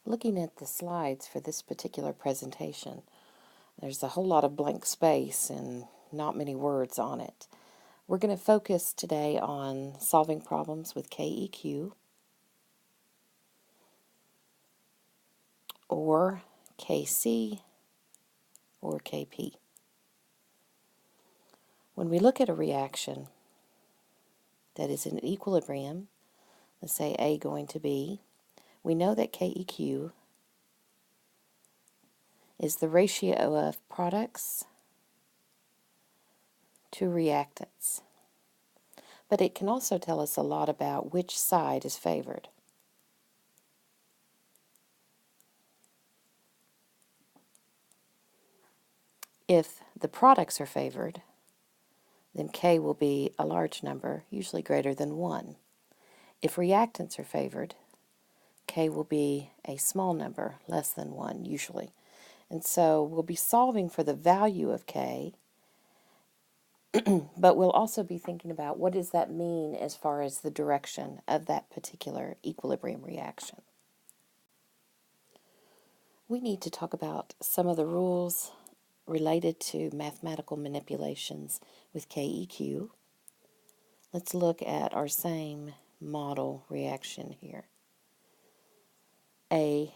Looking at the slides for this particular presentation, there's a whole lot of blank space and not many words on it. We're going to focus today on solving problems with KEQ or KC or KP. When we look at a reaction that is in equilibrium, let's say A going to B, we know that KEQ is the ratio of products to reactants. But it can also tell us a lot about which side is favored. If the products are favored, then K will be a large number, usually greater than 1. If reactants are favored, K will be a small number, less than 1 usually. And so we'll be solving for the value of K, but we'll also be thinking about what does that mean as far as the direction of that particular equilibrium reaction. We need to talk about some of the rules related to mathematical manipulations with KEQ. Let's look at our same model reaction here. A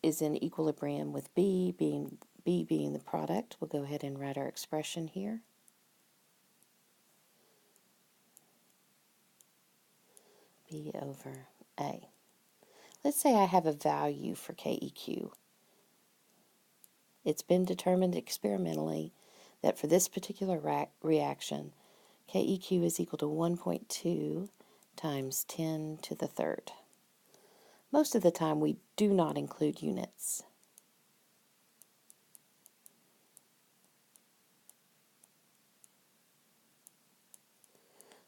is in equilibrium with B being the product. We'll go ahead and write our expression here. B over A. Let's say I have a value for KEQ. It's been determined experimentally that for this particular reaction, KEQ is equal to 1.2 times 10 to the third. Most of the time we do not include units.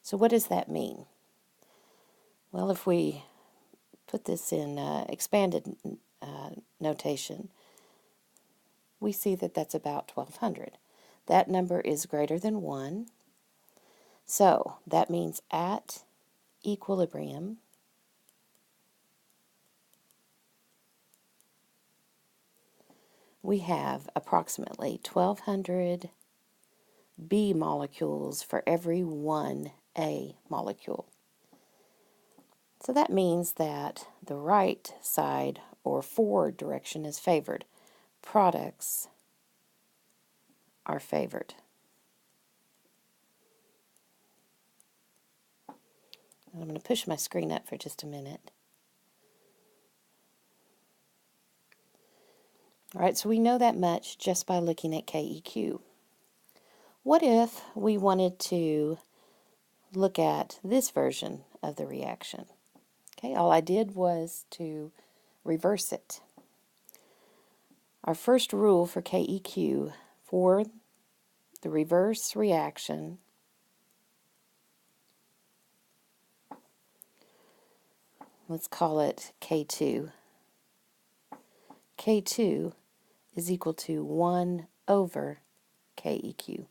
So what does that mean? Well, if we put this in expanded notation, we see that that's about 1200. That number is greater than 1. So that means at equilibrium, we have approximately 1200 B molecules for every 1 A molecule. So that means that the right side or forward direction is favored. Products are favored. I'm going to push my screen up for just a minute. All right, so we know that much just by looking at KEQ. What if we wanted to look at this version of the reaction? Okay, all I did was to reverse it. Our first rule for KEQ for the reverse reaction let's call it K2. K2 is equal to 1 over KEQ.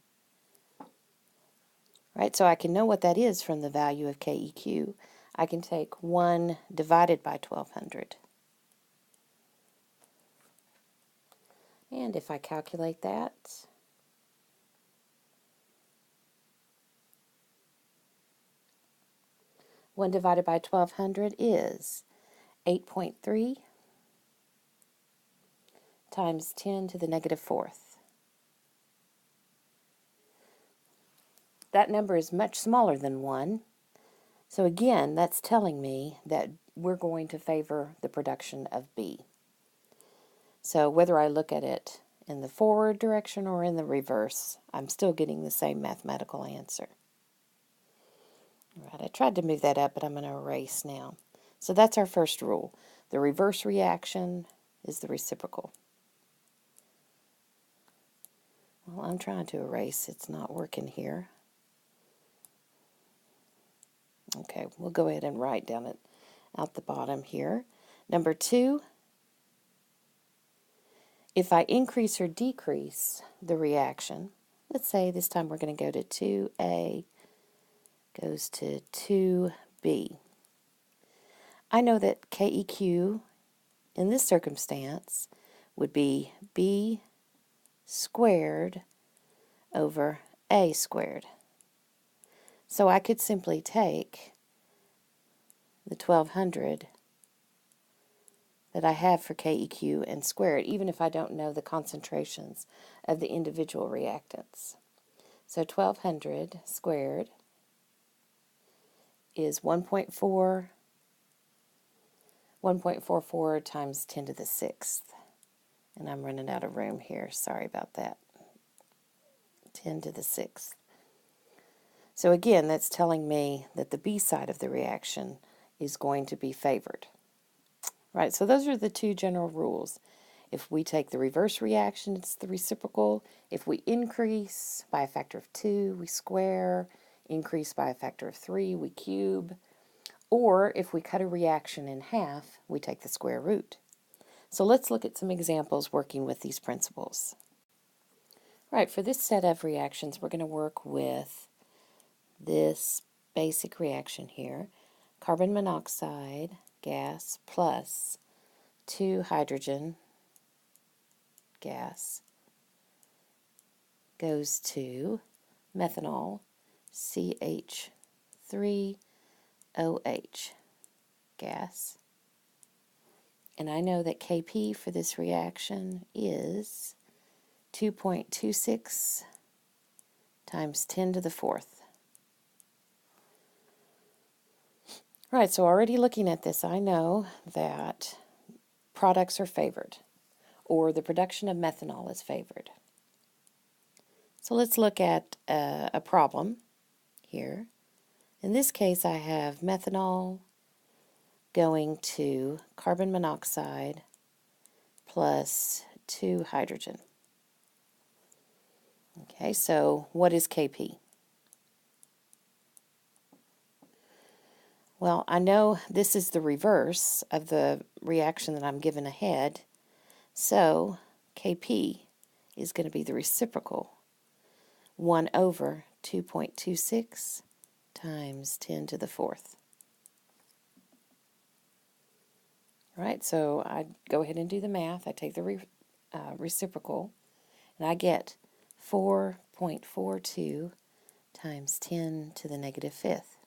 Right, so I can know what that is from the value of KEQ. I can take 1 divided by 1200. And if I calculate that, one divided by 1200 is 8.3 times 10 to the negative fourth. That number is much smaller than 1. So again, that's telling me that we're going to favor the production of B. So whether I look at it in the forward direction or in the reverse, I'm still getting the same mathematical answer. All right, I tried to move that up, but I'm going to erase now. So that's our first rule. The reverse reaction is the reciprocal. Well, I'm trying to erase. It's not working here. Okay, we'll go ahead and write down it out the bottom here. Number 2, if I increase or decrease the reaction, let's say this time we're going to go to 2A goes to 2B. I know that KEQ in this circumstance would be B squared over A squared. So I could simply take the 1200 that I have for KEQ and square it, even if I don't know the concentrations of the individual reactants. So 1200 squared is 1.44 times 10 to the 6th. And I'm running out of room here. Sorry about that. 10 to the 6th. So again, that's telling me that the B side of the reaction is going to be favored. Right, so those are the two general rules. If we take the reverse reaction, it's the reciprocal. If we increase by a factor of 2, we square. Increase by a factor of 3, we cube. Or if we cut a reaction in half, we take the square root. So let's look at some examples working with these principles. Right, for this set of reactions, we're going to work with this basic reaction here. Carbon monoxide gas plus 2 hydrogen gas goes to methanol CH3OH gas. And I know that Kp for this reaction is 2.26 times 10 to the 4th. Right, so already looking at this, I know that products are favored, or the production of methanol is favored. So let's look at a problem here. In this case, I have methanol going to carbon monoxide plus 2 hydrogen. Okay, so what is Kp? Well, I know this is the reverse of the reaction that I'm given ahead, so Kp is going to be the reciprocal, 1 over 2.26 times 10 to the 4th. All right, so I go ahead and do the math. I take the reciprocal, and I get 4.42 times 10 to the negative 5th.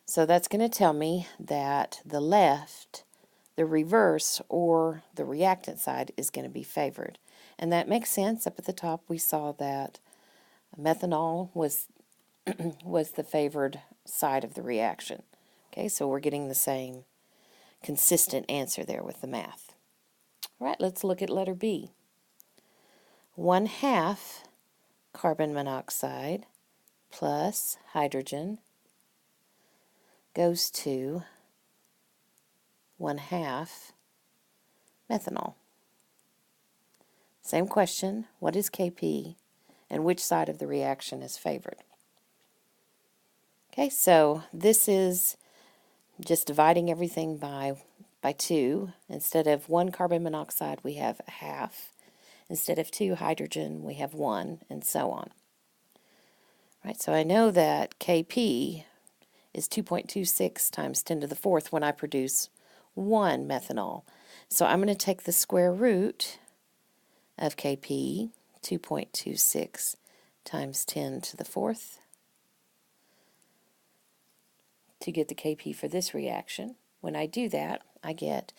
So that's going to tell me that the left, the reverse, or the reactant side is going to be favored. And that makes sense. Up at the top we saw that methanol was the favored side of the reaction. Okay, so we're getting the same consistent answer there with the math. All right, let's look at letter B. 1/2 carbon monoxide plus hydrogen goes to 1/2 methanol. Same question, what is Kp and which side of the reaction is favored? Okay, so this is just dividing everything by 2. Instead of 1 carbon monoxide, we have 1/2. Instead of 2 hydrogen, we have 1, and so on. Right, so I know that Kp is 2.26 times 10 to the 4th when I produce 1 methanol. So I'm going to take the square root of Kp, 2.26 times 10 to the 4th, to get the Kp for this reaction. When I do that, I get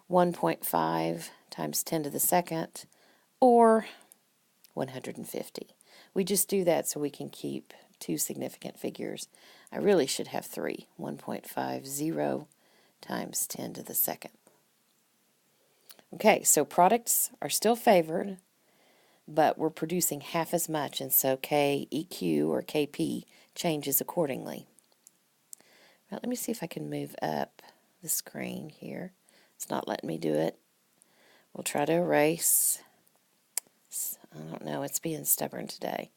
1.5 times 10 to the 2nd, or 150. We just do that so we can keep 2 significant figures. I really should have 3. 1.50 times 10 to the 2nd. Okay, so products are still favored, but we're producing half as much, and so KEQ or Kp changes accordingly. Right, let me see if I can move up the screen here. It's not letting me do it. We'll try to erase. I don't know, it's being stubborn today.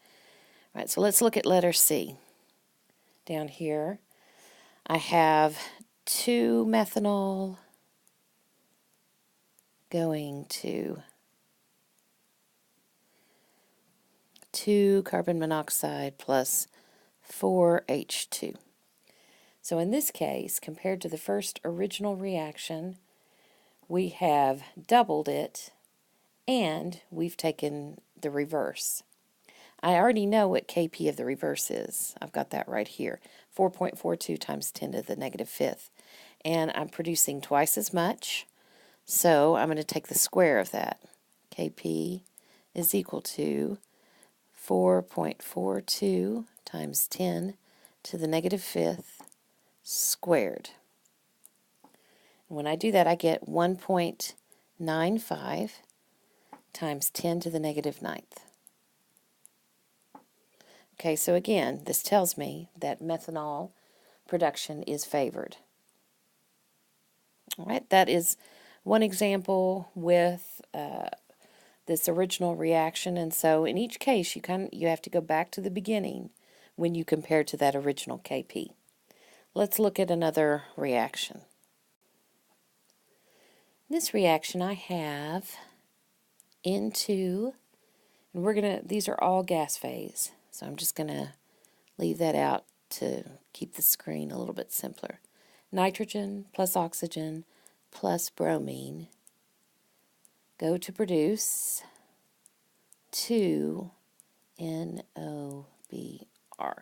All right, so let's look at letter C. Down here, I have 2 methanol going to 2 carbon monoxide plus 4H2. So in this case, compared to the first original reaction, we have doubled it, and we've taken the reverse. I already know what Kp of the reverse is. I've got that right here. 4.42 times 10 to the negative fifth. And I'm producing twice as much, so I'm going to take the square of that. Kp is equal to 4.42 times 10 to the negative fifth squared. And when I do that, I get 1.95 times 10 to the negative ninth. Okay, so again, this tells me that methanol production is favored. All right, that is one example with this original reaction, and so in each case you have to go back to the beginning when you compare to that original Kp. Let's look at another reaction. In this reaction I have N2, and these are all gas phase, so I'm just going to leave that out to keep the screen a little bit simpler. Nitrogen plus oxygen plus bromine go to produce 2 NOBr. All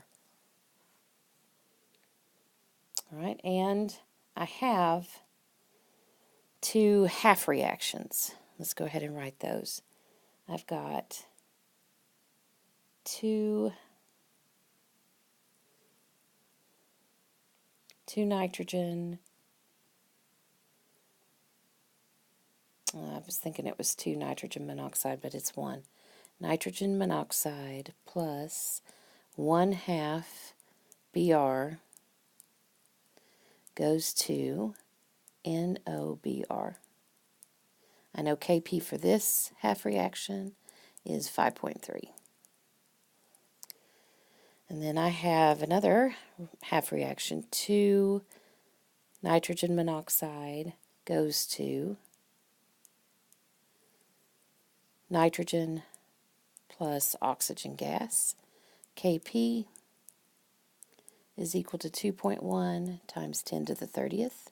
right, and I have two half reactions. Let's go ahead and write those. I've got 2 nitrogen. I was thinking it was 2 nitrogen monoxide, but it's 1. Nitrogen monoxide plus 1/2 Br goes to NOBr. I know Kp for this half reaction is 5.3. And then I have another half reaction. 2 nitrogen monoxide goes to nitrogen plus oxygen gas. Kp is equal to 2.1 times 10 to the 30th.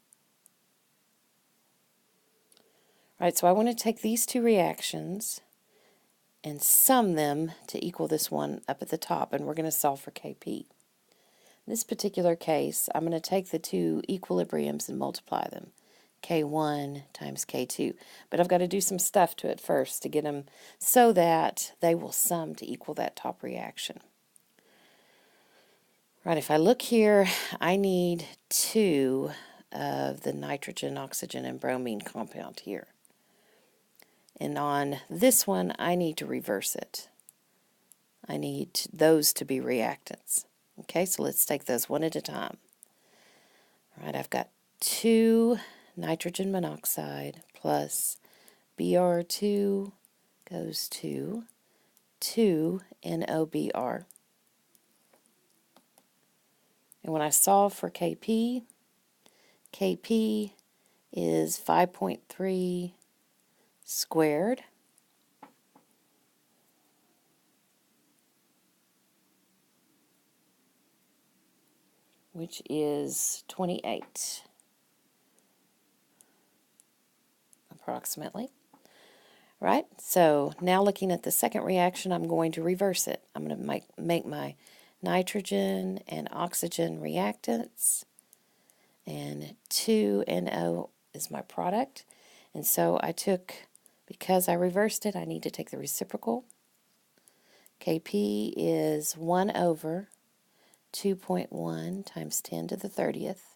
All right, so I want to take these two reactions and sum them to equal this one up at the top, and we're going to solve for Kp. In this particular case, I'm going to take the two equilibriums and multiply them. K1 times K2. But I've got to do some stuff to it first to get them so that they will sum to equal that top reaction. Right, if I look here, I need 2 of the nitrogen, oxygen, and bromine compound here. And on this one, I need to reverse it. I need those to be reactants. Okay, so let's take those one at a time. All right, I've got 2 nitrogen monoxide plus Br2 goes to 2 NOBr. And when I solve for Kp, Kp is 5.3 squared, which is 28, approximately. Right? So now looking at the second reaction, I'm going to reverse it. I'm going to make my nitrogen and oxygen reactants, and 2NO is my product. And so because I reversed it, I need to take the reciprocal. Kp is 1 over 2.1 times 10 to the 30th.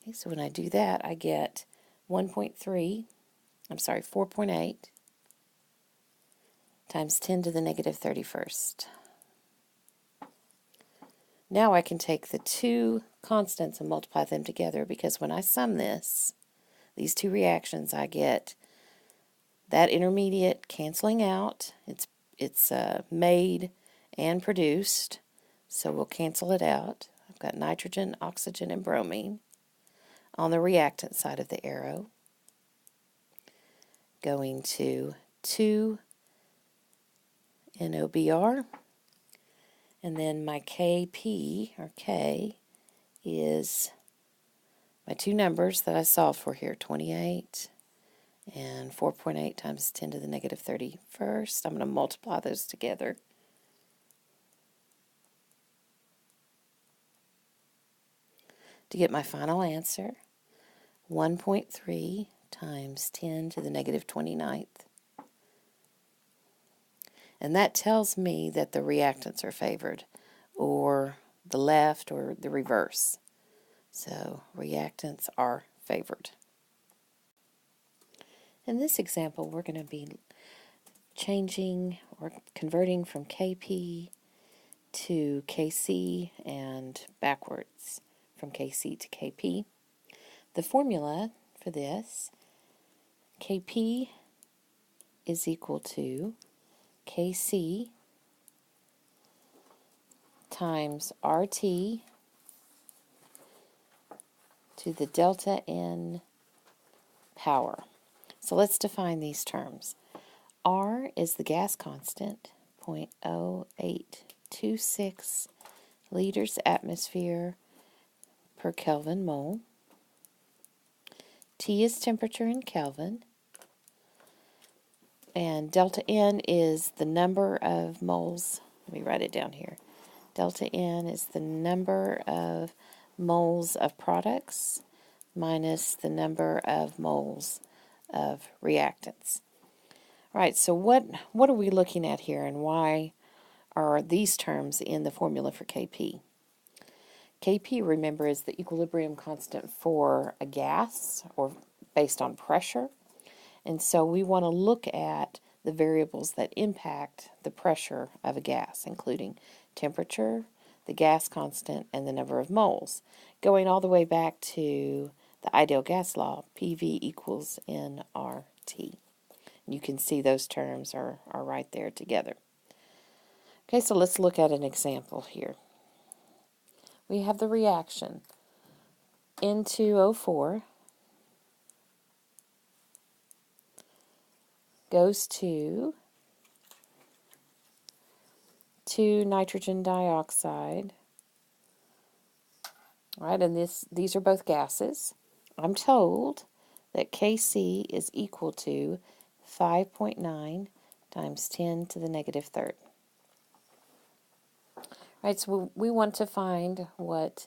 Okay, so when I do that, I get 4.8 times 10 to the negative 31st. Now I can take the two constants and multiply them together, because when I sum these two reactions, I get that intermediate canceling out. It's made and produced, so we'll cancel it out. I've got nitrogen, oxygen, and bromine on the reactant side of the arrow, going to 2 NOBr, and then my Kp, or K, is my two numbers that I solved for here, 28 and 4.8 times 10 to the negative 31st. I'm going to multiply those together. To get my final answer, 1.3 times 10 to the negative 29th. And that tells me that the reactants are favored, or the left, or the reverse. So reactants are favored. In this example, we're going to be changing or converting from KP to KC and backwards from KC to KP. The formula for this, KP is equal to KC times RT to the delta N power. So let's define these terms. R is the gas constant, 0.0826 liters atmosphere per Kelvin mole. T is temperature in Kelvin. And delta N is the number of moles. Let me write it down here. Delta N is the number of moles of products minus the number of moles of reactants. All right, so what are we looking at here, and why are these terms in the formula for Kp? Kp, remember, is the equilibrium constant for a gas, or based on pressure. And so we want to look at the variables that impact the pressure of a gas, including temperature, the gas constant, and the number of moles. Going all the way back to the ideal gas law, PV equals nRT. You can see those terms are right there together. Okay, so let's look at an example here. We have the reaction N2O4 goes to 2 nitrogen dioxide. All right, and these are both gases. I'm told that Kc is equal to 5.9 times 10 to the negative third. All right, so we want to find what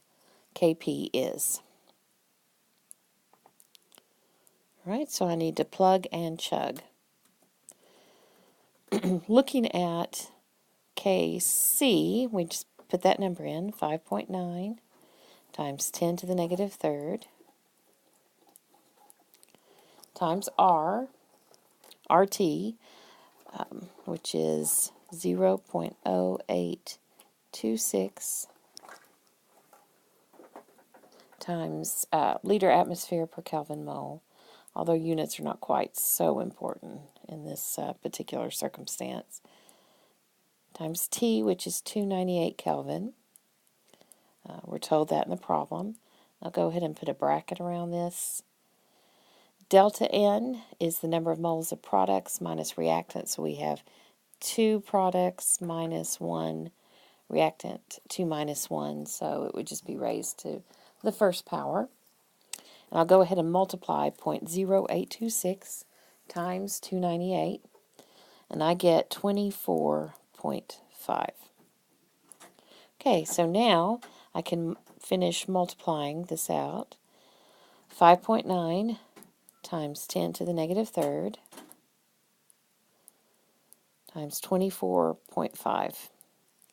Kp is. All right, so I need to plug and chug. Looking at Kc, we just put that number in, 5.9 times 10 to the negative third, times RT, which is 0.0826 times liter atmosphere per Kelvin mole, although units are not quite so important in this particular circumstance, times T, which is 298 Kelvin. We're told that in the problem. I'll go ahead and put a bracket around this. Delta N is the number of moles of products minus reactants. So we have 2 products minus 1 reactant, 2 minus 1, so it would just be raised to the first power. And I'll go ahead and multiply 0.0826 times 298, and I get 24.5. Okay, so now I can finish multiplying this out. 5.9 times 10 to the negative third times 24.5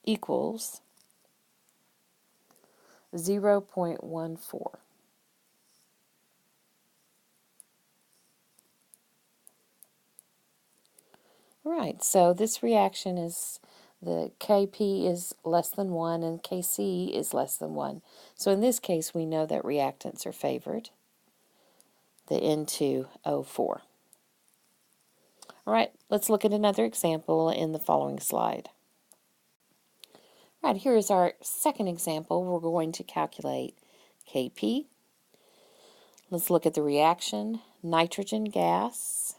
equals 0.14. Right, so this reaction is, the Kp is less than 1 and Kc is less than 1. So in this case, we know that reactants are favored, the N2O4. All right, let's look at another example in the following slide. All right, here is our second example. We're going to calculate Kp. Let's look at the reaction. Nitrogen gas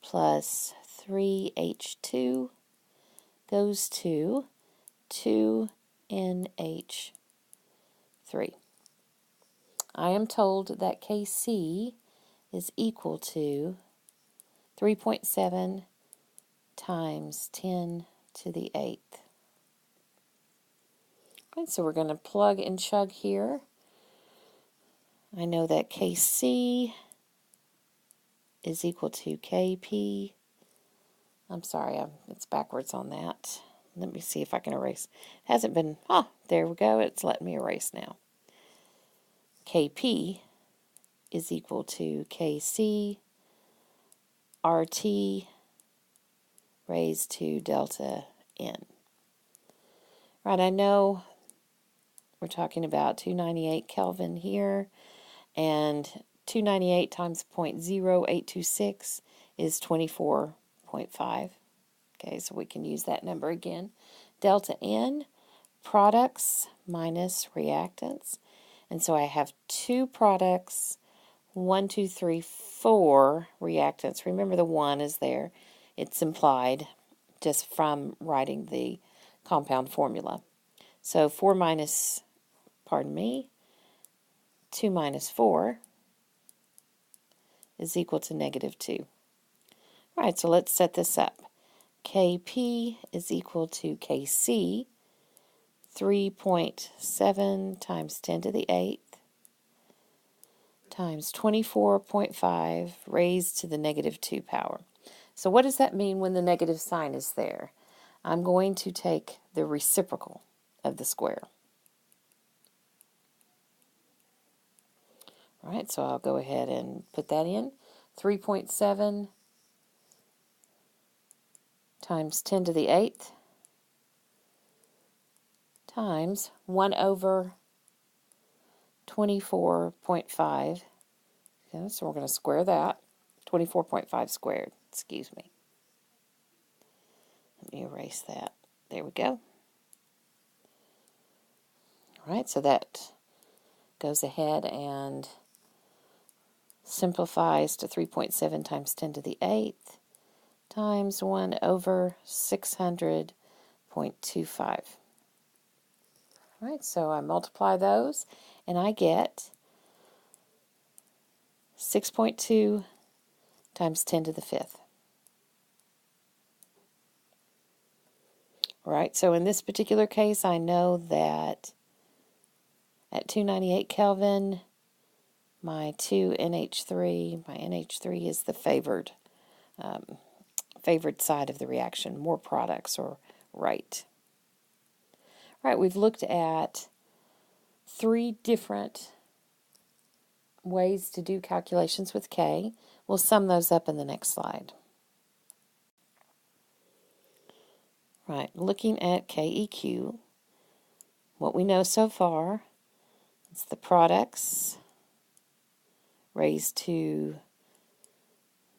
plus 3H2 goes to 2NH3. I am told that Kc is equal to 3.7 times 10 to the 8th. Okay, so we're going to plug and chug here. I know that Kc is equal to Kp. I'm sorry, it's backwards on that. Let me see if I can erase. It hasn't been, there we go. It's letting me erase now. Kp is equal to Kc RT raised to delta N. Right, I know we're talking about 298 Kelvin here, and 298 times 0.0826 is 24.5. Okay, so we can use that number again. Delta N, products minus reactants. And so I have two products, 1, 2, 3, 4 reactants. Remember the 1 is there. It's implied just from writing the compound formula. So 2 minus 4 is equal to -2. All right, so let's set this up. Kp is equal to Kc, 3.7 times 10 to the 8th times 24.5 raised to the -2 power. So what does that mean when the negative sign is there? I'm going to take the reciprocal of the square. All right, so I'll go ahead and put that in. 3.7 times 10 to the 8th times 1 over 24.5. Okay, so we're going to square that. 24.5 squared, excuse me. Let me erase that. There we go. All right, so that goes ahead and simplifies to 3.7 times 10 to the 8th times 1 over 600.25. All right, so I multiply those, and I get 6.2 times 10 to the 5th. All right, so in this particular case, I know that at 298 Kelvin, my 2NH3 is the favored side of the reaction, more products or right. All right, we've looked at 3 different ways to do calculations with K. We'll sum those up in the next slide. Right, looking at KEQ, what we know so far is the products raised to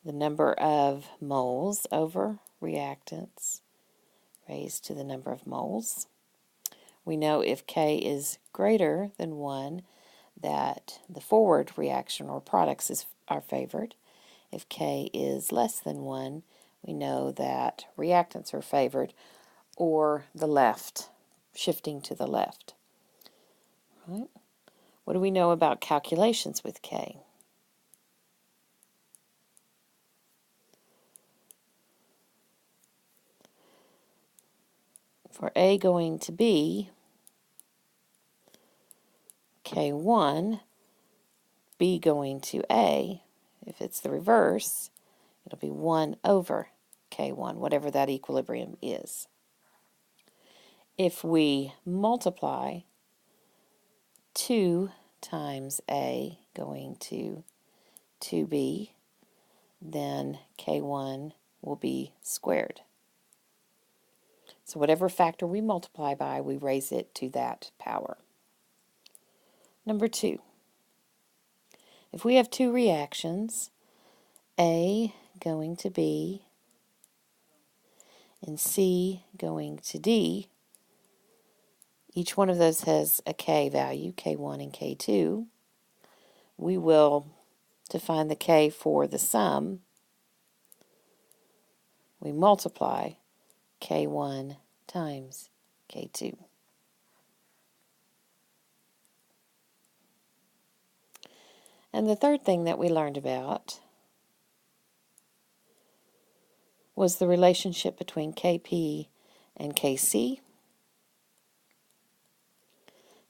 the number of moles over reactants raised to the number of moles. We know if K is greater than 1, that the forward reaction or products is our favored. If K is less than 1, we know that reactants are favored, or the left, shifting to the left. Right. What do we know about calculations with K? For A going to B, K1, B going to A, if it's the reverse, it'll be 1 over K1, whatever that equilibrium is. If we multiply 2 times A going to 2B, then K1 will be squared. So whatever factor we multiply by, we raise it to that power. Number 2. If we have 2 reactions, A going to B and C going to D, each one of those has a K value, K1 and K2. We will, to find the K for the sum, we multiply K1 times K2. And the third thing that we learned about was the relationship between KP and KC,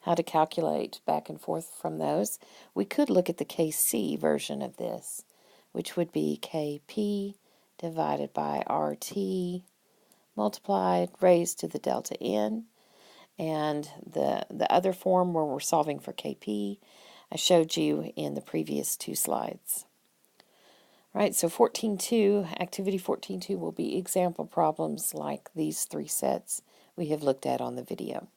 how to calculate back and forth from those. We could look at the KC version of this, which would be KP divided by RT multiplied raised to the delta n. And the other form where we're solving for KP, I showed you in the previous 2 slides. Right, so 14.2, activity 14.2 will be example problems like these 3 sets we have looked at on the video.